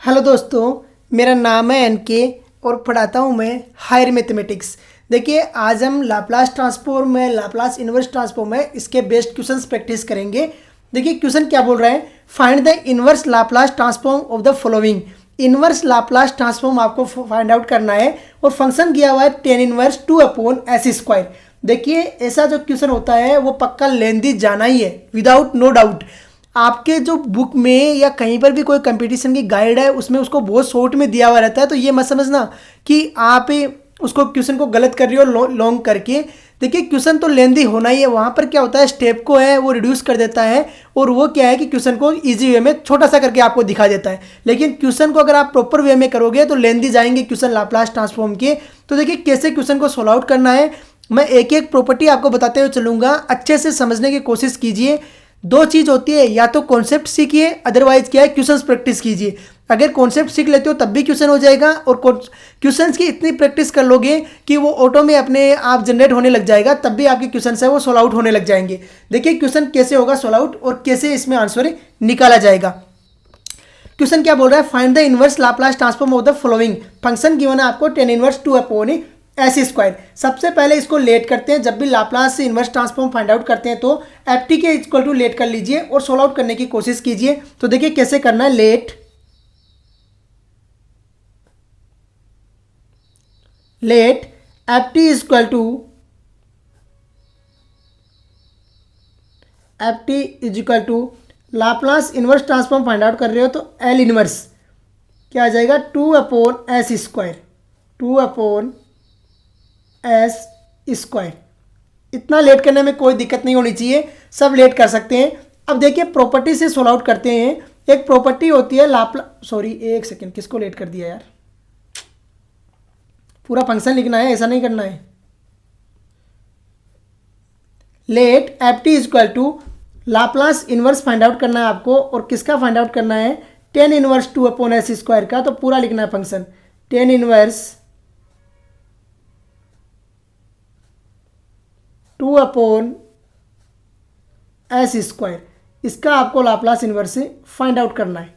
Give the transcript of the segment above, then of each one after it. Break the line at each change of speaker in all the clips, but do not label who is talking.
Hello दोस्तों, मेरा नाम है एनके और पढ़ाता हूँ मैं हायर मैथमेटिक्स। देखिए, आज हम लाप्लास ट्रांसफॉर्म में, लाप्लास इन्वर्स ट्रांसफॉर्म में इसके बेस्ट क्वेश्चंस प्रैक्टिस करेंगे। देखिए क्वेश्चन क्या बोल रहा है, find the inverse Laplace transform of the following. Inverse Laplace transform आपको फाइंड आउट करना है और फंक्शन दिया हुआ है टेन इनवर्स 2/s²। देखिए ऐसा जो क्वेश्चन होता है वो पक्का लेंदी जाना ही है, विदाउट नो डाउट। आपके जो बुक में या कहीं पर भी कोई कंपटीशन की गाइड है उसमें उसको बहुत शॉर्ट में दिया हुआ रहता है, तो ये मत समझना कि आप उसको क्वेश्चन को गलत कर रही हो लॉन्ग करके। देखिए क्वेश्चन तो लेंदी होना ही है, वहाँ पर क्या होता है स्टेप को है वो रिड्यूस कर देता है और वो क्या है कि क्वेश्चन को इजी वे में छोटा सा करके आपको दिखा देता है। लेकिन क्वेश्चन को अगर आप प्रॉपर वे में करोगे तो लेंदी जाएंगे क्वेश्चन लाप्लास ट्रांसफॉर्म के। तो देखिए कैसे क्वेश्चन को सॉल्व आउट करना है, मैं एक एक प्रॉपर्टी आपको बताते हुए चलूँगा, अच्छे से समझने की कोशिश कीजिए। दो चीज़ होती है, या तो कॉन्सेप्ट सीखिए, अदरवाइज क्या है क्वेश्चंस प्रैक्टिस कीजिए। अगर कॉन्सेप्ट सीख लेते हो तब भी क्वेश्चन हो जाएगा और क्वेश्चंस की इतनी प्रैक्टिस कर लोगे कि वो ऑटो में अपने आप जनरेट होने लग जाएगा, तब भी आपके क्वेश्चन है वो सोल्व आउट होने लग जाएंगे। देखिए क्वेश्चन कैसे होगा सोल्व आउट और कैसे इसमें आंसर निकाला जाएगा। क्वेश्चन क्या बोल रहा है, find the inverse Laplace transform of the following. Function given है आपको टेन इनवर्स 2/s²। सबसे पहले इसको लेट करते हैं, जब भी लाप्लास से इनवर्स ट्रांसफॉर्म फाइंड आउट करते हैं तो एफ के इक्वल टू लेट कर लीजिए और सोल्व आउट करने की कोशिश कीजिए। तो देखिए कैसे करना है, let F T is equal to Laplace inverse transform find out कर रहे हो तो एल इनवर्स क्या आ जाएगा 2/s²। 2/s²। इतना लेट करने में कोई दिक्कत नहीं होनी चाहिए, सब लेट कर सकते हैं। अब देखिए प्रॉपर्टी से सोल्व आउट करते हैं। एक प्रॉपर्टी होती है एक सेकेंड, किसको लेट कर दिया यार, पूरा फंक्शन लिखना है, ऐसा नहीं करना है। Let F T equal to Laplace inverse find out करना है आपको, और किसका फाइंड आउट करना है, टेन इनवर्स 2/s² का। तो पूरा लिखना है फंक्शन टेन इनवर्स 2/s²। इसका आपको लाप्लास इनवर्स से फाइंड आउट करना है,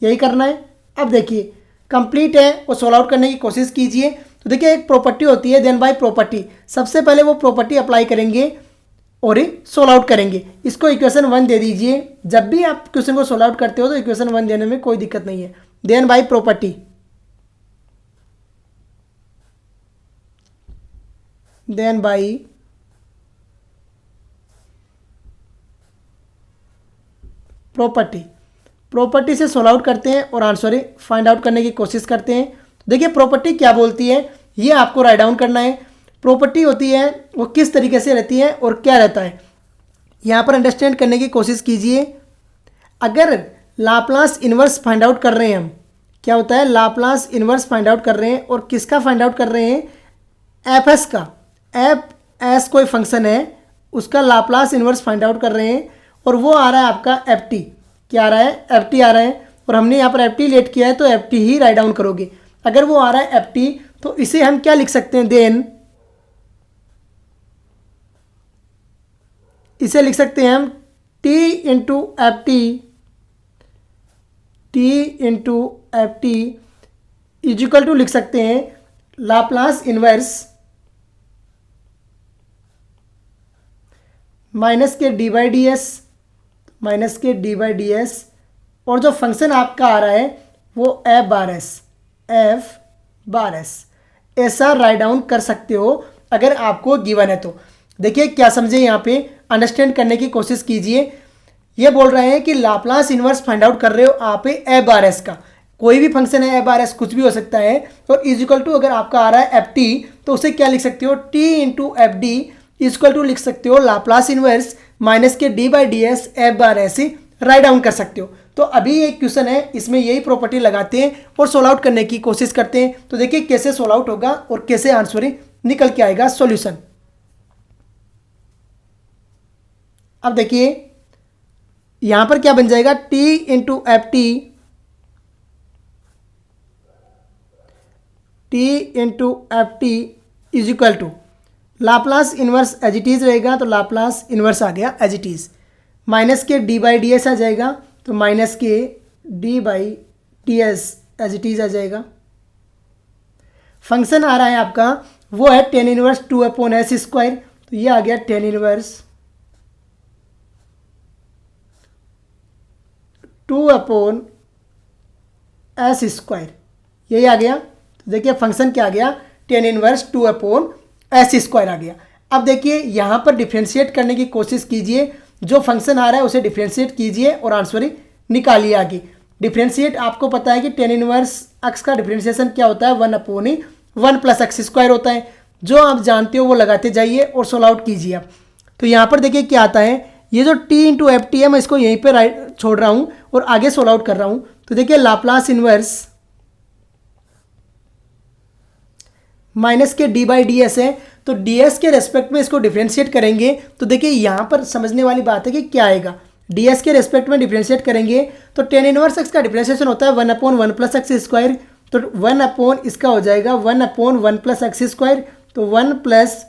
यही करना है। अब देखिए कंप्लीट है और सोल्व आउट करने की कोशिश कीजिए। तो देखिए एक प्रॉपर्टी होती है, देन बाय प्रॉपर्टी, सबसे पहले वो प्रॉपर्टी अप्लाई करेंगे और सोल्व आउट करेंगे। इसको इक्वेशन 1 दे दीजिए। जब भी आप क्वेश्चन को सोल्व आउट करते हो तो इक्वेशन 1 देने में कोई दिक्कत नहीं है। Then by property, then by property से सोल्व आउट करते हैं और आंसर फाइंड आउट करने की कोशिश करते हैं। तो देखिए प्रॉपर्टी क्या बोलती है ये आपको राइट डाउन करना है। प्रॉपर्टी होती है वो किस तरीके से रहती है और क्या रहता है, यहाँ पर अंडरस्टैंड करने की कोशिश कीजिए। अगर लाप्लास इनवर्स फाइंड आउट कर रहे हैं हम, क्या होता है लाप्लास इनवर्स फाइंड आउट कर रहे हैं और किसका फाइंड आउट कर रहे हैं, एफ एस का। एफ एस कोई फंक्शन है उसका लाप्लास इनवर्स फाइंड आउट कर रहे हैं और वो आ रहा है आपका एफ टी। क्या आ रहा है, एफ टी आ रहा है, और हमने यहाँ पर एफ टी लेट किया है तो एफ टी ही राइट डाउन करोगे। अगर वो आ रहा है एफ टी तो इसे हम क्या लिख सकते हैं, देन इसे लिख सकते हैं हम T into F T is equal to लिख सकते हैं लाप्लास इनवर्स माइनस के डी बाई डी एस, और जो फंक्शन आपका आ रहा है वो एफ बार एस। ऐसा राइट डाउन कर सकते हो अगर आपको गिवन है तो। देखिए क्या समझे, यहाँ पे अंडरस्टैंड करने की कोशिश कीजिए। ये बोल रहे हैं कि लाप्लास इनवर्स फाइंड आउट कर रहे हो आप एफ बार एस का, कोई भी फंक्शन है एफ बार एस कुछ भी हो सकता है, और इजिकल टू अगर आपका आ रहा है एफ टी तो उसे क्या लिख सकते हो, T into F D equal to लिख सकते हो लाप्लास इनवर्स माइनस के D by D S F bar S write down कर सकते हो। तो अभी एक क्वेश्चन है इसमें यही प्रॉपर्टी लगाते हैं और सोल्व आउट करने की कोशिश करते हैं। तो देखिए कैसे सोल्व आउट होगा और कैसे आंसर निकल के आएगा सॉल्यूशन। अब देखिए यहां पर क्या बन जाएगा, T into F T is equal to Laplace inverse as it is रहेगा, तो लाप्लास इनवर्स आ गया एज इट इज, माइनस के डी बाई डी एस आ जाएगा, तो माइनस के D by T S as it is आ जाएगा। फंक्शन आ रहा है आपका वो है टेन इनवर्स 2/s², तो ये आ गया टेन इनवर्स 2/s², यही आ गया। तो देखिए फंक्शन क्या आ गया, टेन इनवर्स 2/s² आ गया। अब देखिए यहाँ पर डिफ्रेंशिएट करने की कोशिश कीजिए, जो फंक्शन आ रहा है उसे डिफ्रेंशिएट कीजिए और आंसर निकालिए आगे। डिफ्रेंशिएट आपको पता है कि टेन इनवर्स x का डिफ्रेंशिएशन क्या होता है, 1/1 + x² होता है। जो आप जानते हो वो लगाते जाइए और सोल्व आउट कीजिए आप। तो यहाँ पर देखिए क्या आता है, ये जो t × ft है मैं इसको यहीं पे राइट छोड़ रहा हूँ और आगे सोल्व आउट कर रहा हूँ। तो देखिए लाप्लास इनवर्स माइनस के d/ds है, तो ds के रेस्पेक्ट में इसको डिफ्रेंशिएट करेंगे। तो देखिए यहाँ पर समझने वाली बात है कि क्या आएगा, ds के रेस्पेक्ट में डिफ्रेंशिएट करेंगे तो टेन इनवर्स x का डिफ्रेंशिएशन होता है 1/1 + x², तो 1/ इसका हो जाएगा 1/1 + x², तो 1 +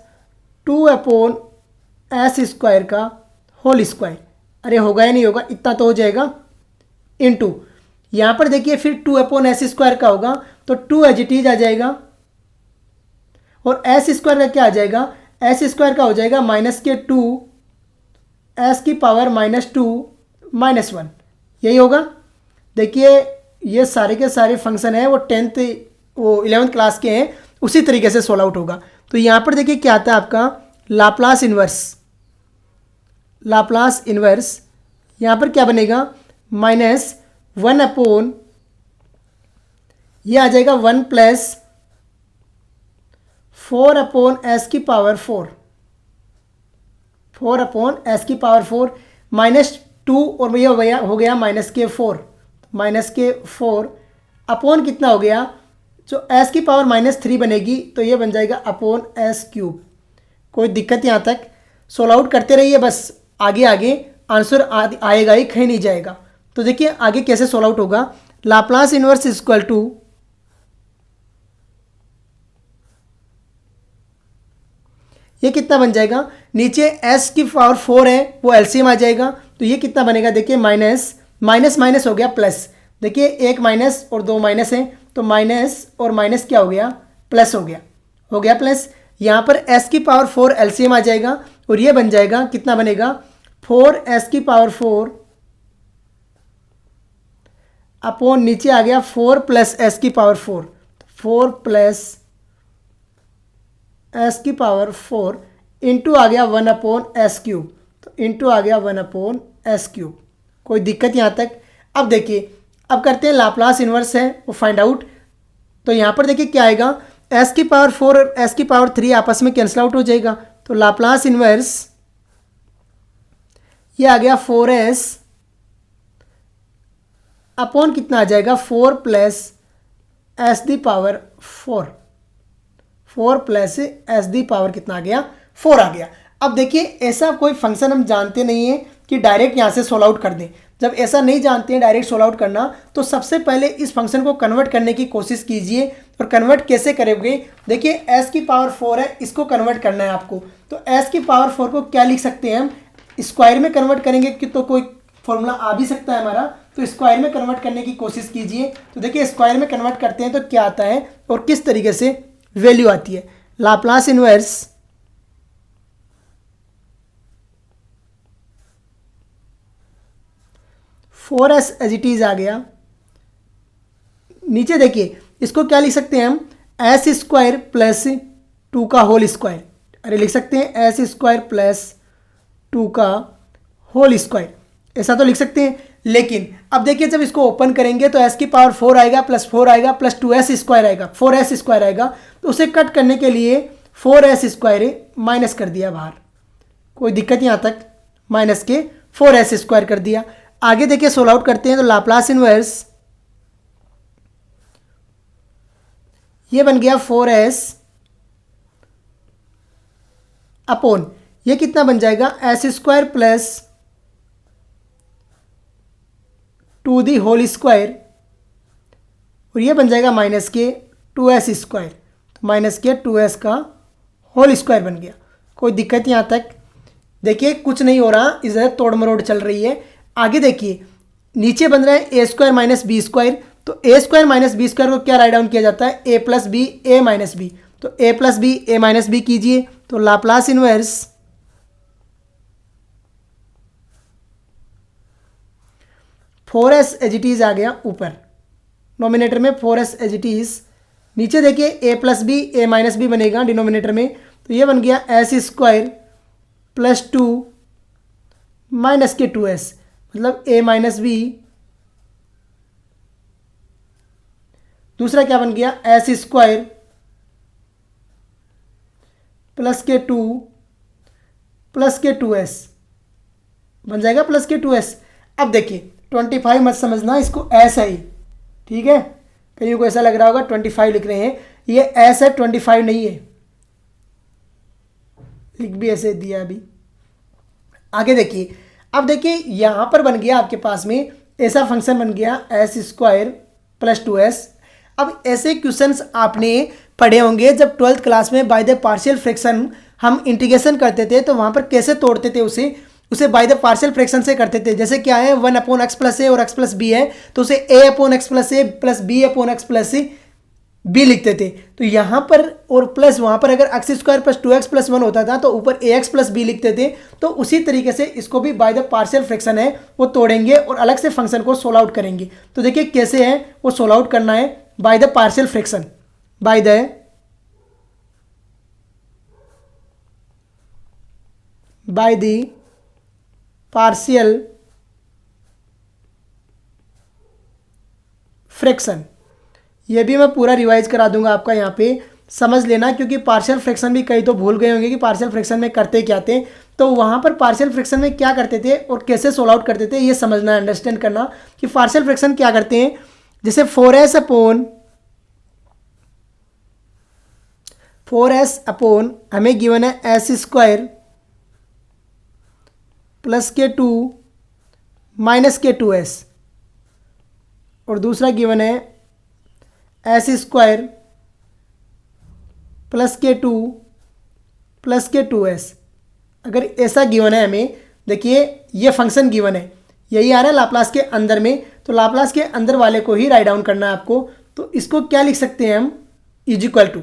2/s² का होल स्क्वायर। अरे होगा या नहीं होगा, इतना तो हो जाएगा, इनटू यहाँ पर देखिए फिर 2/s² का होगा, तो 2 एज इट इज आ जाएगा, और s² का क्या आ जाएगा, s² का हो जाएगा -2 s⁻², -1, यही होगा। देखिए ये सारे के सारे फंक्शन हैं वो 11th क्लास के हैं, उसी तरीके से सोल्व आउट होगा। तो यहाँ पर देखिए क्या आता है आपका लाप्लास इन्वर्स, यहाँ पर क्या बनेगा, -1/, ये आ जाएगा 1 + 4/s⁻⁴, 4/s⁻⁴, -2 और ये हो गया -4 अपॉन कितना हो गया, जो s⁻³ बनेगी तो ये बन जाएगा s³। कोई दिक्कत यहाँ तक, सोल्व आउट करते रहिए बस, आगे आगे आंसर आएगा ही, कहीं नहीं जाएगा। तो देखिए आगे कैसे सोल्व आउट होगा, लाप्लास इन्वर्स इक्वल टू ये कितना बन जाएगा, नीचे s⁻⁴ है वो एलसीएम आ जाएगा, तो ये कितना बनेगा, देखिए माइनस माइनस हो गया प्लस, देखिए एक माइनस और दो माइनस है, तो माइनस और माइनस क्या हो गया, प्लस हो गया प्लस। यहाँ पर s⁻⁴ एलसीएम आ जाएगा और ये बन जाएगा, कितना बनेगा, 4s⁻⁴ अपॉन नीचे आ गया 4 + s⁻⁴, 4 + s⁻⁴ इंटू आ गया 1/s³, तो इंटू आ गया 1/s³। कोई दिक्कत यहाँ तक। अब देखिए अब करते हैं लाप्लास इन्वर्स है वो फाइंड आउट। तो यहाँ पर देखिए क्या आएगा, s⁻⁴ और s⁻³ आपस में कैंसिल आउट हो जाएगा, तो लाप्लास इन्वर्स ये आ गया 4s अपॉन कितना आ जाएगा, 4 + s⁻⁴, 4 + s⁻⁴ कितना आ गया, 4 आ गया। अब देखिए ऐसा कोई फंक्शन हम जानते नहीं है कि डायरेक्ट यहाँ से सोल्व आउट कर दें। जब ऐसा नहीं जानते हैं डायरेक्ट सोल्व आउट करना, तो सबसे पहले इस फंक्शन को कन्वर्ट करने की कोशिश कीजिए। और कन्वर्ट कैसे करोगे, देखिए s⁻⁴ है, इसको कन्वर्ट करना है आपको। तो s⁻⁴ को क्या लिख सकते हैं हम, स्क्वायर में कन्वर्ट करेंगे कि तो कोई फॉर्मूला आ भी सकता है हमारा, तो स्क्वायर में कन्वर्ट करने की कोशिश कीजिए। तो देखिए स्क्वायर में कन्वर्ट करते हैं तो क्या आता है और किस तरीके से वैल्यू आती है। Laplace inverse four S as it is आ गया। नीचे देखिए इसको क्या लिख सकते हैं हम, s² + 2 का होल स्क्वायर। अरे लिख सकते हैं s² + 2 का होल स्क्वायर, ऐसा तो लिख सकते हैं। लेकिन अब देखिए जब इसको ओपन करेंगे तो s⁻⁴ आएगा, +4 आएगा, +2s² आएगा, 4s² आएगा। तो उसे कट करने के लिए 4s² माइनस कर दिया बाहर, कोई दिक्कत यहाँ तक, माइनस के 4s² कर दिया। आगे देखिए सोल्व आउट करते हैं तो लाप्लास इन्वर्स ये बन गया 4s अपॉन ये कितना बन जाएगा, s² + 2 दी होल स्क्वायर, और ये बन जाएगा माइनस के 2s², तो माइनस के 2s का होल स्क्वायर बन गया। कोई दिक्कत यहाँ तक, देखिए कुछ नहीं हो रहा, इधर तोड़ मरोड़ चल रही है। आगे देखिए नीचे बन रहा है a² - b², तो A square minus B square को क्या राइट डाउन किया जाता है, A plus B A minus B. तो A plus B A minus B कीजिए, तो Laplace inverse 4s as it is आ गया ऊपर, नोमिनेटर में 4s एज इट इज। नीचे देखिए ए plus B A minus B बनेगा डिनोमिनेटर में, तो ये बन गया एस स्क्वायर प्लस 2 माइनस के 2s, मतलब ए माइनस बी। दूसरा क्या बन गया, एस स्क्वायर प्लस के 2 प्लस के 2s बन जाएगा प्लस के 2s। अब देखिए 25 मत समझना इसको, ऐसा ही, ठीक है। कहीं को ऐसा लग रहा होगा 25 लिख रहे हैं, ये ऐसा 25 नहीं है, लिख भी ऐसे दिया अभी। आगे देखिए, अब देखिए यहां पर बन गया आपके पास में ऐसा फंक्शन बन गया एस स्क्वायर प्लस 2s। अब ऐसे क्वेश्चंस आपने पढ़े होंगे जब 12th क्लास में बाय द पार्शियल फ्रैक्शन हम इंटीग्रेशन करते थे, तो वहां पर कैसे तोड़ते थे उसे बाय द पार्शियल फ्रैक्शन से करते थे। जैसे क्या है 1/x प्लस ए और x प्लस बी है, तो उसे a/x plus a plus b/x plus B लिखते थे। तो यहाँ पर और प्लस वहाँ पर अगर x square plus 2x plus 1 होता था तो ऊपर ax प्लस बी लिखते थे। तो उसी तरीके से इसको भी बाय द पार्शियल फ्रैक्शन है वो तोड़ेंगे और अलग से फंक्शन को सोल्व आउट करेंगे। तो देखिए कैसे है वो सोल्व आउट करना है, bye the partial fraction, bye the partial fraction. ये भी मैं पूरा रिवाइज करा दूंगा आपका, यहाँ पे समझ लेना, क्योंकि पार्शियल फ्रैक्शन भी कई तो भूल गए होंगे कि पार्शियल फ्रैक्शन में करते क्या थे। तो वहाँ पर पार्शियल फ्रैक्शन में क्या करते थे और कैसे सोल्व आउट करते थे ये समझना, अंडरस्टैंड करना कि पार्शियल फ्रैक्शन क्या करते हैं। जैसे 4s अपॉन हमें गिवन है एस स्क्वायर प्लस के 2 माइनस के 2s, और दूसरा गिवन है एस स्क्वायर प्लस के 2 प्लस के 2s। अगर ऐसा गिवन है हमें, देखिए ये फंक्शन गिवन है, यही आ रहा है लाप्लास के अंदर में, तो लाप्लास के अंदर वाले को ही राइट डाउन करना है आपको। तो इसको क्या लिख सकते हैं हम, इज इक्वल टू,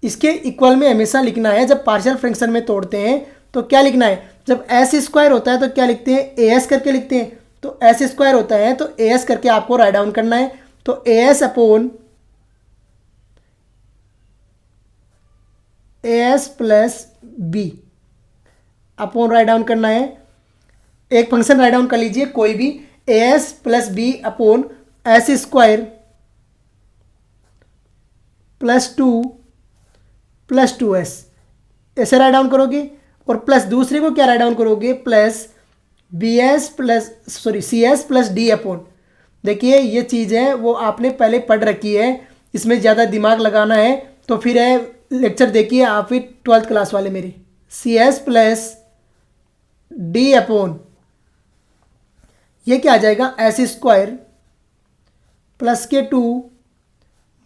इसके इक्वल में हमेशा लिखना है। जब पार्शियल फ्रैक्शन में तोड़ते हैं तो क्या लिखना है, जब एस स्क्वायर होता है तो क्या लिखते हैं, ए एस करके लिखते हैं। तो एस स्क्वायर होता है तो ए एस करके आपको राइट डाउन करना है। तो A S upon A S plus B upon write down करना है। एक फंक्शन राइट डाउन कर लीजिए कोई भी, A S plus B upon S square plus 2 plus 2s, ऐसे राइट डाउन करोगे। और प्लस दूसरे को क्या राइट डाउन करोगे, plus C S plus D upon. देखिए ये चीज़ है वो आपने पहले पढ़ रखी है, इसमें ज़्यादा दिमाग लगाना है तो फिर है लेक्चर देखिए आप ही 12th क्लास वाले मेरे, C S plus D upon, ये क्या आ जाएगा एस स्क्वायर प्लस के 2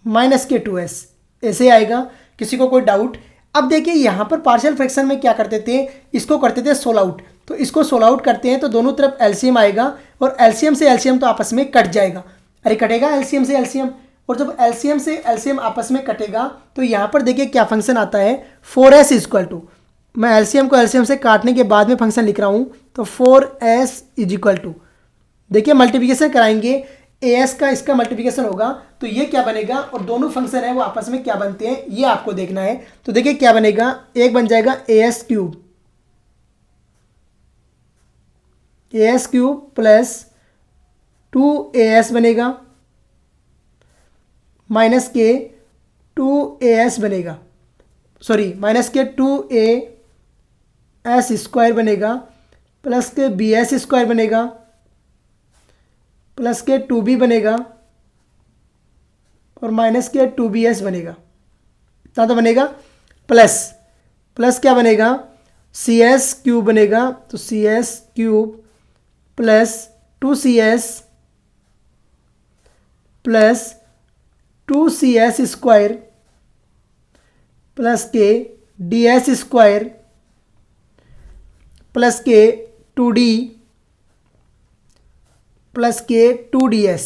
माइनस के 2s, ऐसे आएगा। किसी को कोई डाउट? अब देखिए यहाँ पर पार्शियल फ्रैक्शन में क्या करते थे, इसको करते थे सोल्व आउट। तो इसको सोल्व आउट करते हैं तो दोनों तरफ एलसीएम आएगा, और एलसीएम से एलसीएम तो आपस में कट जाएगा, अरे कटेगा एलसीएम से एलसीएम। और जब एलसीएम से एलसीएम आपस में कटेगा तो यहाँ पर देखिए क्या फंक्शन आता है, 4s इक्वल टू, मैं एलसीएम को एलसीएम से काटने के बाद में फंक्शन लिख रहा हूँ, तो 4s इज इक्वल टू, देखिए मल्टीप्लिकेशन कराएंगे, एस का इसका मल्टीप्लिकेशन होगा तो ये क्या बनेगा, और दोनों फंक्शन है वो आपस में क्या बनते हैं ये आपको देखना है। तो देखिए क्या बनेगा, एक बन जाएगा A S cube plus 2as बनेगा माइनस के 2as बनेगा, सॉरी माइनस के 2as स्क्वायर बनेगा प्लस के bs स्क्वायर बनेगा प्लस के 2b बनेगा और माइनस के 2bs बनेगा। इतना तो बनेगा। प्लस क्या बनेगा, सी एस क्यूब बनेगा, तो C S cube plus 2cs plus 2cs square plus के ds स्क्वायर प्लस के 2d प्लस के 2ds।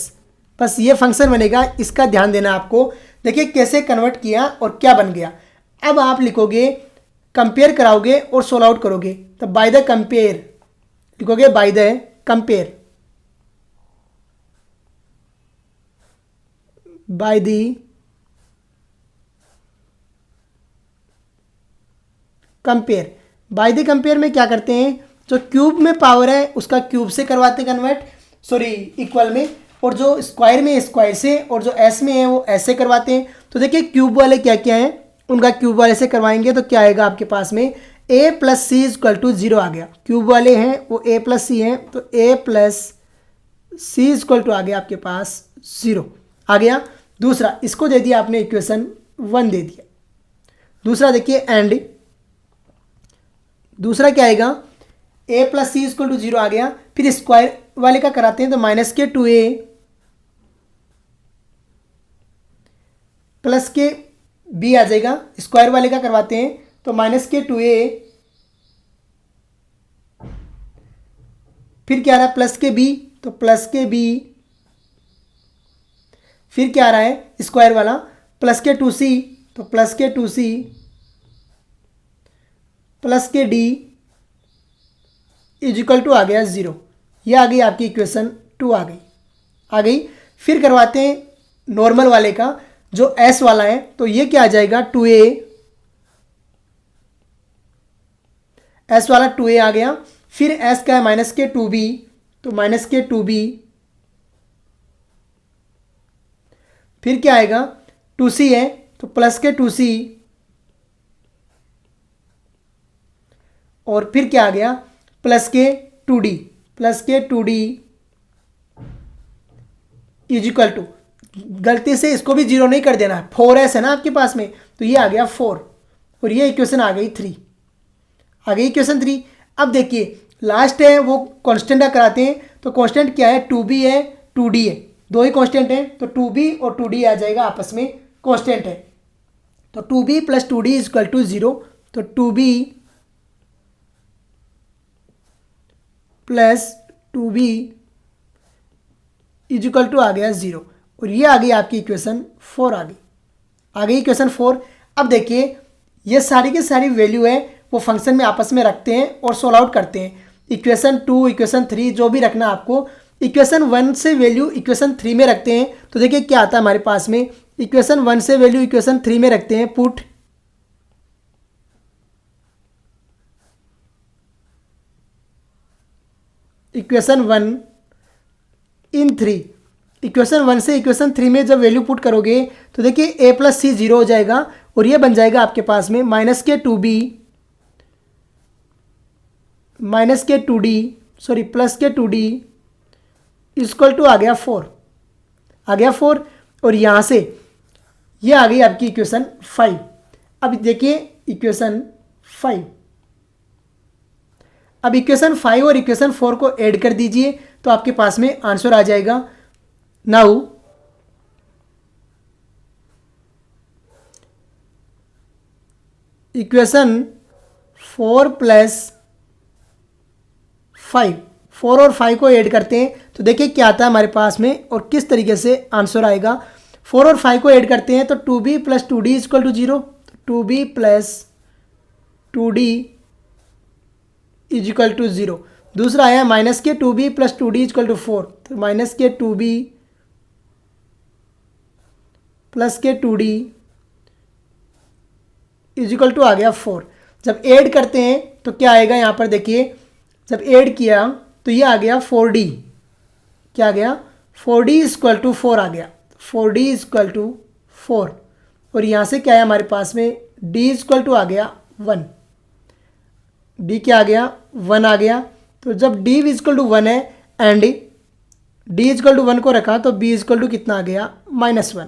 बस ये फंक्शन बनेगा, इसका ध्यान देना आपको। देखिए कैसे कन्वर्ट किया और क्या बन गया। अब आप लिखोगे, कंपेयर कराओगे और सोल्व आउट करोगे, तो बाय द कंपेयर लिखोगे, by the compare, by the compare. By the compare में क्या करते हैं, जो क्यूब में पावर है उसका क्यूब से करवाते हैं कन्वर्ट, सॉरी इक्वल में, और जो स्क्वायर में स्क्वायर से, और जो एस में है वो एस से करवाते हैं। तो देखिए क्यूब वाले क्या क्या हैं, उनका क्यूब वाले से करवाएंगे तो क्या आएगा आपके पास में, a plus C equal to 0 आ गया। क्यूब वाले हैं वो a प्लस सी हैं, तो a plus C equal to आ गया आपके पास 0 आ गया। दूसरा, इसको दे दिया आपने इक्वेशन 1 दे दिया। दूसरा देखिए एंड, दूसरा क्या आएगा, a plus C equal to 0 आ गया। फिर स्क्वायर वाले का कराते हैं तो माइनस के 2a प्लस के b आ जाएगा। स्क्वायर वाले का करवाते हैं तो माइनस के 2a, फिर क्या आ रहा है प्लस के b, तो प्लस के b, फिर क्या आ रहा है स्क्वायर वाला प्लस के 2c, तो प्लस के 2c प्लस के d इज इक्वल टू आ गया 0। ये आ गई आपकी इक्वेशन 2 आ गई। फिर करवाते हैं नॉर्मल वाले का, जो s वाला है, तो ये क्या आ जाएगा 2a, s वाला 2a आ गया। फिर s का है माइनस के 2b, तो माइनस के 2b, फिर क्या आएगा 2c है तो प्लस के 2c, और फिर क्या आ गया प्लस के 2d, प्लस के 2d इज इक्वल टू, गलती से इसको भी 0 नहीं कर देना है, 4s है ना आपके पास में, तो ये आ गया 4, और ये इक्वेशन आ गई 3, आ गई इक्वेशन 3। अब देखिए लास्ट है वो कांस्टेंट का कराते हैं, तो कांस्टेंट क्या है 2b है 2d है, दो ही कांस्टेंट हैं, तो 2b और 2d आ जाएगा आपस में कांस्टेंट है, तो 2b plus 2d is equal to 0, तो 2b plus 2b is equal to आ गया 0, और ये आ गई आपकी इक्वेशन 4 आ गई इक्वेशन 4। अब देखिए ये सारी की सारी वैल्यू है वो फंक्शन में आपस में रखते हैं और सोल्व आउट करते हैं। इक्वेशन 2, इक्वेशन 3 जो भी रखना आपको, इक्वेशन 1 से वैल्यू इक्वेशन 3 में रखते हैं, तो देखिए क्या आता है हमारे पास में, इक्वेशन 1 से वैल्यू इक्वेशन 3 में रखते हैं, पुट इक्वेशन 1 इन 3, इक्वेशन 1 से इक्वेशन 3 में जब वैल्यू पुट करोगे तो देखिए a प्लस सी 0 हो जाएगा, और ये बन जाएगा आपके पास में माइनस के 2b माइनस के 2d, सॉरी प्लस के 2d इक्वल टू आ गया 4, आ गया 4, और यहाँ से ये आ गई आपकी इक्वेशन 5। अब देखिए इक्वेशन 5, अब इक्वेशन 5 और इक्वेशन 4 को ऐड कर दीजिए तो आपके पास में आंसर आ जाएगा। नाउ इक्वेशन 4 प्लस 5, 4 और 5 को ऐड करते हैं तो देखिए क्या आता है हमारे पास में और किस तरीके से आंसर आएगा। 4 और 5 को ऐड करते हैं तो 2b plus 2d equal to 0, 2b plus 2d is equal to 0। दूसरा आया माइनस के 2b plus 2d equal to 4, तो माइनस के 2b प्लस के 2d इज इक्वल टू आ गया 4। जब ऐड करते हैं तो क्या आएगा यहाँ पर देखिए, जब ऐड किया तो ये आ गया 4d, क्या आ गया 4d इक्वल टू 4 आ गया, 4d इक्वल टू 4, और यहाँ से क्या है हमारे पास में d इक्वल टू आ गया 1, d क्या आ गया 1 आ गया। तो जब d इक्वल टू 1 है एंड d इक्वल टू 1 को रखा तो b इक्वल टू कितना आ गया -1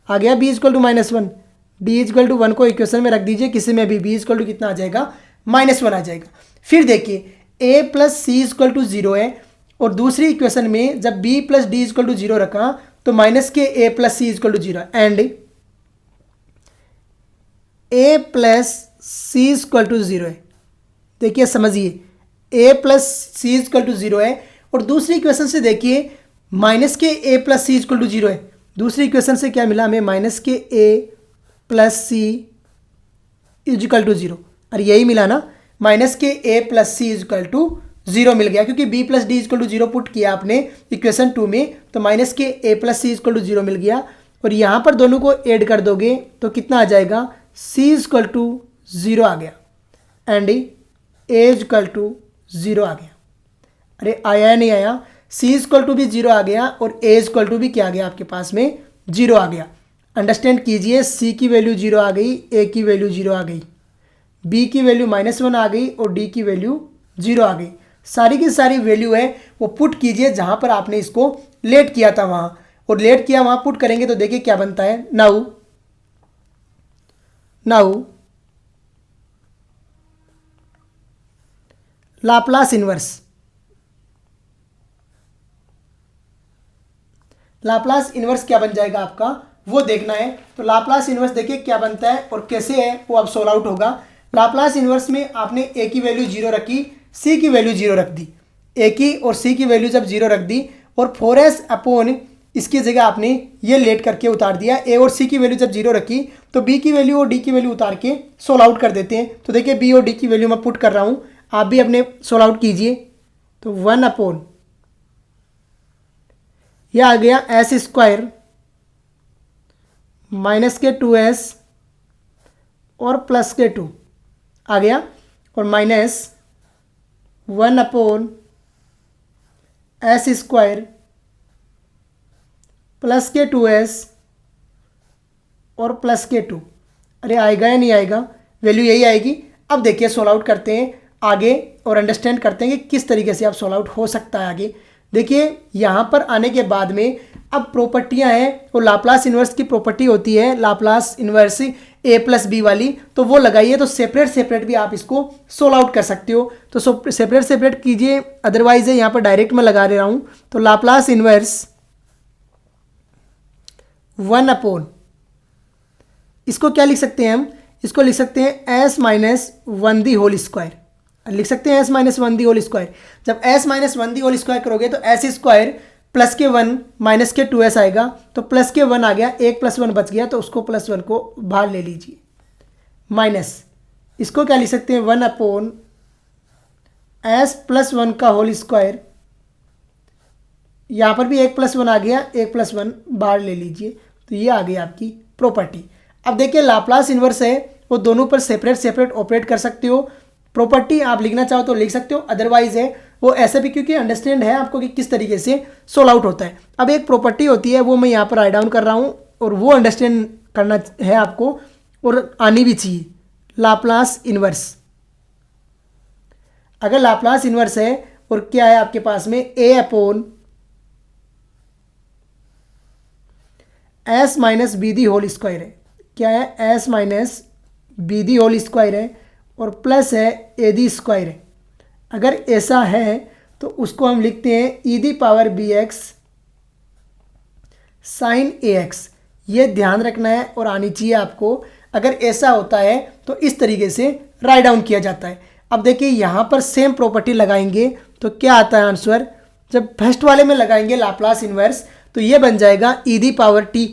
आ गया, b equal to -1, d equal to 1 को इक्वेशन में रख दीजिए किसी में भी, b इक्वल टू कितना आ जाएगा -1 आ जाएगा। फिर देखिए a plus C equal to 0 है, और दूसरी इक्वेशन में जब b plus D equal to 0 रखा तो माइनस के a plus C equal to 0 and a plus C equal to 0 है। देखिए समझिए a plus C equal to 0 है, और दूसरी इक्वेशन से देखिए माइनस के A plus C is equal to zero है। दूसरी इक्वेशन से क्या मिला हमें, माइनस के A plus C is equal to zero, और यही मिला ना, माइनस के A plus C is equal to zero मिल गया, क्योंकि B plus D is equal to zero put किया आपने इक्वेशन 2 में, तो माइनस के A plus C is equal to zero मिल गया। और यहाँ पर दोनों को ऐड कर दोगे तो कितना आ जाएगा, सी इजक्वल टू जीरो आ गया and A is equal to zero आ गया। अरे आया या नहीं आया, सी इजक्वल टू भी जीरो आ गया और ए इजक्वल टू भी क्या आ गया आपके पास में, जीरो आ गया। अंडरस्टैंड कीजिए, सी की वैल्यू जीरो आ गई, ए की वैल्यू जीरो आ गई, बी की वैल्यू -1 आ गई और डी की वैल्यू जीरो आ गई। सारी की सारी वैल्यू है वो पुट कीजिए जहाँ पर आपने इसको लेट किया था वहाँ, और लेट किया वहाँ पुट करेंगे तो देखिए क्या बनता है। Now Laplace inverse, Laplace inverse क्या बन जाएगा आपका वो देखना है। तो लाप्लास इनवर्स देखिए क्या बनता है और कैसे है वो अब सोल्व आउट होगा। लाप्लास इनवर्स में आपने ए की वैल्यू जीरो रखी, सी की वैल्यू जीरो रख दी, ए की और सी की वैल्यू जब जीरो रख दी और 4s अपॉन इसकी जगह आपने ये लेट करके उतार दिया। ए और सी की वैल्यू जब जीरो रखी तो बी की वैल्यू और डी की वैल्यू उतार के सोल्व आउट कर देते हैं। तो देखिए बी और डी की वैल्यू मैं पुट कर रहा हूँ, आप भी अपने सोल्व आउट कीजिए। तो 1 अपॉन यह आ गया एस स्क्वायर माइनस के 2s और प्लस के 2 आ गया, और minus 1 upon S square plus के 2s और प्लस के 2। अरे आएगा या नहीं आएगा, वैल्यू यही आएगी। अब देखिए सोल्व आउट करते हैं आगे और अंडरस्टैंड करते हैं कि किस तरीके से आप सोल्व आउट हो सकता है आगे। देखिए यहाँ पर आने के बाद में अब प्रॉपर्टियाँ हैं, वो लाप्लास इन्वर्स की प्रॉपर्टी होती है, लाप्लास इन्वर्स ए प्लस बी वाली, तो वो लगाइए। तो सेपरेट सेपरेट भी आप इसको सोल्व आउट कर सकते हो, तो सेपरेट सेपरेट कीजिए, अदरवाइज यहाँ पर डायरेक्ट मैं लगा दे रहा हूँ। तो लाप्लास इन्वर्स 1 अपॉन, इसको क्या लिख सकते हैं हम, इसको लिख सकते हैं S minus 1 the whole square, लिख सकते हैं S minus 1 the whole square. जब S minus 1 the whole square करोगे तो एस स्क्वायर प्लस के 1 माइनस के 2s आएगा, तो प्लस के 1 आ गया, 1 + 1 बच गया, तो उसको +1 को बाहर ले लीजिए, माइनस इसको क्या लिख सकते हैं 1 अपॉन एस प्लस 1 का होल स्क्वायर। यहाँ पर भी 1 + 1 आ गया, 1 + 1 बाहर ले लीजिए, तो ये आ गई आपकी प्रॉपर्टी। अब देखिए लाप्लास इन्वर्स है वो दोनों पर सेपरेट सेपरेट ऑपरेट कर सकते हो। प्रॉपर्टी आप लिखना चाहो तो लिख सकते हो, अदरवाइज है वो ऐसे भी, क्योंकि अंडरस्टैंड है आपको कि किस तरीके से सोल्व आउट होता है। अब एक प्रॉपर्टी होती है वो मैं यहाँ पर राइट डाउन कर रहा हूँ और वो अंडरस्टैंड करना है आपको और आनी भी चाहिए। लाप्लास इन्वर्स, अगर लाप्लास इन्वर्स है और क्या है आपके पास में A upon S minus B the whole square है, क्या है S minus B the whole square है और प्लस है ए दी स्क्वायर है। अगर ऐसा है तो उसको हम लिखते हैं E the power B X sine A X. ये ध्यान रखना है और आनी चाहिए आपको। अगर ऐसा होता है तो इस तरीके से राइट डाउन किया जाता है। अब देखिए यहाँ पर सेम प्रॉपर्टी लगाएंगे तो क्या आता है आंसर, जब फर्स्ट वाले में लगाएंगे लाप्लास इन्वर्स तो ये बन जाएगा ई दी पावर टी,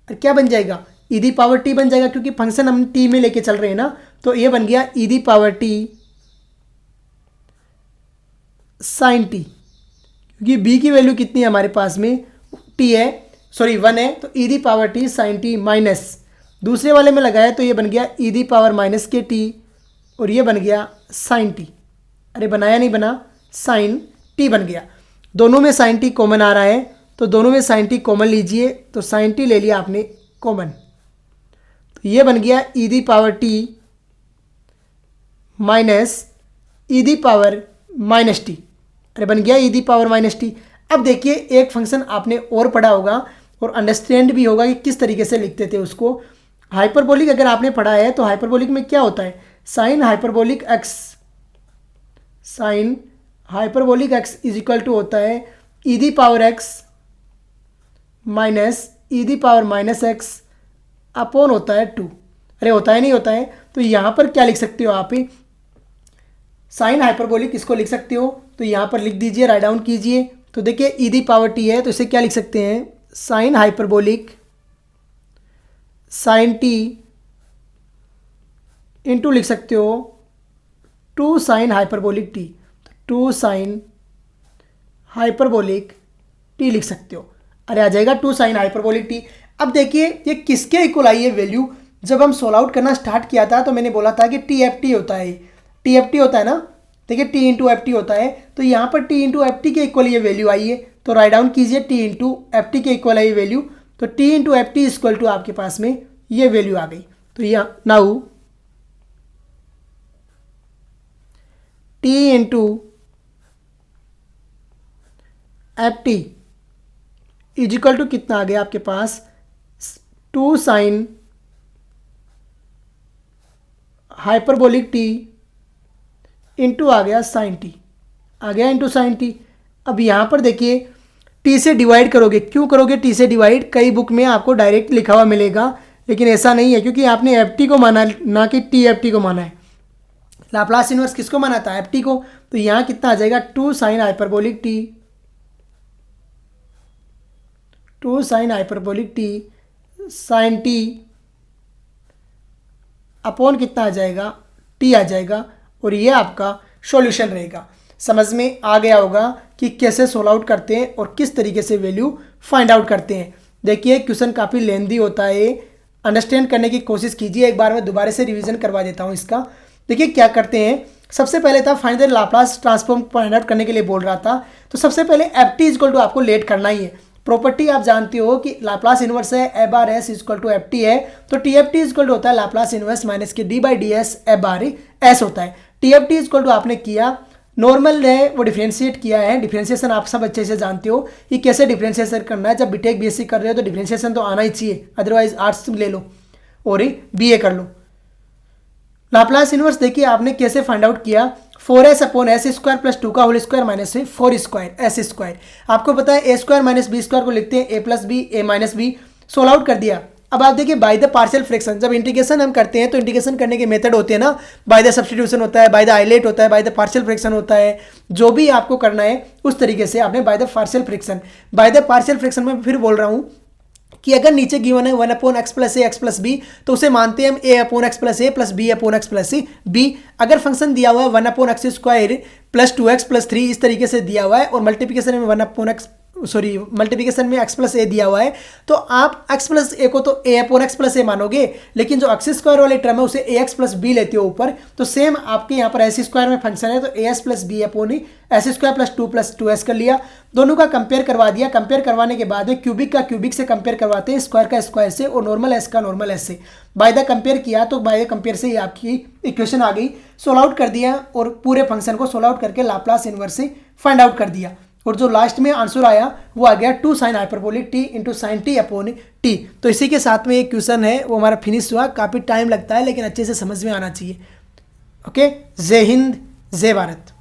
क्या बन जाएगा ई दी पावर टी बन जाएगा, क्योंकि फंक्शन हम टी में लेके चल रहे हैं ना, तो ये बन गया ई the power T sine T, क्योंकि बी की वैल्यू कितनी है हमारे पास में टी है, सॉरी 1 है, तो e the power T sine t minus दूसरे वाले में लगाया तो ये बन गया ई दी पावर माइनस के टी और ये बन गया साइन टी। अरे बनाया नहीं बना, साइन टी बन गया। दोनों में साइन टी कॉमन आ रहा है तो दोनों में साइन टी कॉमन लीजिए, तो साइन टी ले लिया आपने कॉमन, तो ये बन गया ई the power t minus e the power minus t. अरे बन गया ई दी पावर माइनस टी। अब देखिए एक फंक्शन आपने और पढ़ा होगा और अंडरस्टैंड भी होगा कि किस तरीके से लिखते थे उसको। हाइपरबोलिक अगर आपने पढ़ा है तो हाइपरबोलिक में क्या होता है, sine hyperbolic x, sine hyperbolic x is equal to होता है e the power x minus e the power minus x upon होता है 2। अरे होता है नहीं होता है, तो यहाँ पर क्या लिख सकते हो आप, साइन हाइपरबोलिक इसको लिख सकते हो, तो यहाँ पर लिख दीजिए, राइट डाउन कीजिए, तो तो देखिए ई दी पावर टी है, तो इसे क्या लिख सकते हैं, sine hyperbolic sine T into लिख सकते हो 2 sine hyperbolic T, 2 sine hyperbolic T लिख सकते हो। अरे आ जाएगा 2 साइन हाइपरबोलिक टी। अब देखिए ये किसके इक्वल आई है वैल्यू, जब हम सोल्व आउट करना स्टार्ट किया था तो मैंने बोला था कि टी एफ टी होता है, टी एफ टी होता है ना, देखिए टी इंटू एफ टी होता है, तो यहाँ पर टी इंटू एफ टी के इक्वल ये वैल्यू आई है, तो राइट डाउन कीजिए टी इंटू एफ टी के इक्वल आई वैल्यू, तो T into F T equal to आपके पास में ये वैल्यू आ गई। तो यहाँ now T into F T is equal to कितना आ गया आपके पास, 2 साइन हाइपरबोलिक टी इंटू आ गया साइन टी, आ गया इंटू साइन टी। अब यहाँ पर देखिए टी से डिवाइड करोगे, क्यों करोगे टी से डिवाइड, कई बुक में आपको डायरेक्ट लिखा हुआ मिलेगा, लेकिन ऐसा नहीं है क्योंकि आपने एफ टी को माना ना कि टी एफ टी को माना है। लाप्लास इनवर्स किसको माना था, एफ टी को, तो यहाँ कितना आ जाएगा 2 sine hyperbolic T, 2 sine hyperbolic T sine T upon कितना आ जाएगा, टी आ जाएगा, और ये आपका सॉल्यूशन रहेगा। समझ में आ गया होगा कि कैसे सोल्व आउट करते हैं और किस तरीके से वैल्यू फाइंड आउट करते हैं। देखिए क्वेश्चन काफ़ी लेंदी होता है, अंडरस्टैंड करने की कोशिश कीजिए। एक बार मैं दोबारा से रिवीजन करवा देता हूँ इसका। देखिए क्या करते हैं, सबसे पहले था find the Laplace transform find out करने के लिए बोल रहा था, तो सबसे पहले एफ टी इक्वल टू आपको लेट करना ही है। प्रॉपर्टी आप जानते हो कि लाप्लास इनवर्स है a bar s equal to f t है, तो t f T equal to होता है लाप्लास इनवर्स माइनस के D by D s a bar s होता है। T f T equal to आपने किया, नॉर्मल है वो डिफ्रेंशिएट किया है, डिफ्रेंशिएशन आप सब अच्छे से जानते हो कि कैसे डिफ्रेंशिएशन करना है। जब बीटेक बीएससी कर रहे हो तो डिफ्रेंशिएशन तो आना ही चाहिए, अदरवाइज आर्ट्स ले लो और बीए कर लो। लाप्लास इनवर्स देखिए आपने कैसे फाइंड आउट किया, 4s upon S square plus 2 का whole square minus 4 square S square. आपको पता है A square minus B square को लिखते हैं A plus B A minus B. Solve out कर दिया। अब आप देखिए बाय द पार्शियल फ्रैक्शन, जब इंटीग्रेशन हम करते हैं तो इंटीग्रेशन करने के मेथड होते हैं ना, बाय द सब्स्टिट्यूशन होता है, बाय द आइलेट होता है, बाय द पार्शियल फ्रैक्शन होता है। जो भी आपको करना है उस तरीके से आपने bye the partial fraction, bye the partial fraction में फिर बोल रहा हूँ कि अगर नीचे गिवन है 1 upon x plus a x plus b, तो उसे मानते हैं हम a upon x plus a plus B upon x plus b. अगर फंक्शन दिया हुआ है 1 upon x square plus 2x plus 3 इस तरीके से दिया हुआ है, और मल्टीप्लिकेशन में 1 अपॉन एक्स मल्टीप्लिकेशन में x प्लस ए दिया हुआ है, तो आप x प्लस ए को तो a अपॉन एक्स प्लस ए मानोगे, लेकिन जो एक्स स्क्वायर वाले टर्म है उसे ए एक्स प्लस बी लेते हो ऊपर। तो सेम आपके यहाँ पर एस स्क्वायर में फंक्शन है, तो A S plus B upon S square plus 2 कर लिया, दोनों का कंपेयर करवा दिया। कंपेयर करवाने के बाद में क्यूबिक का क्यूबिक से कंपेयर करवाते हैं, स्क्वायर का स्क्वायर से, और नॉर्मल एस का नॉर्मल एस से। बाय द कंपेयर किया तो बाय द कंपेयर से ही आपकी इक्वेशन आ गई। सोल्व आउट कर दिया और पूरे फंक्शन को सोल्व आउट करके लाप्लास इनवर्स से फाइंड आउट कर दिया, और जो लास्ट में आंसर आया वो आ गया 2 sine hyperbolic T into sine T upon T. तो इसी के साथ में एक क्वेश्चन है वो हमारा फिनिश हुआ। काफ़ी टाइम लगता है लेकिन अच्छे से समझ में आना चाहिए। ओके, जय हिंद जय भारत।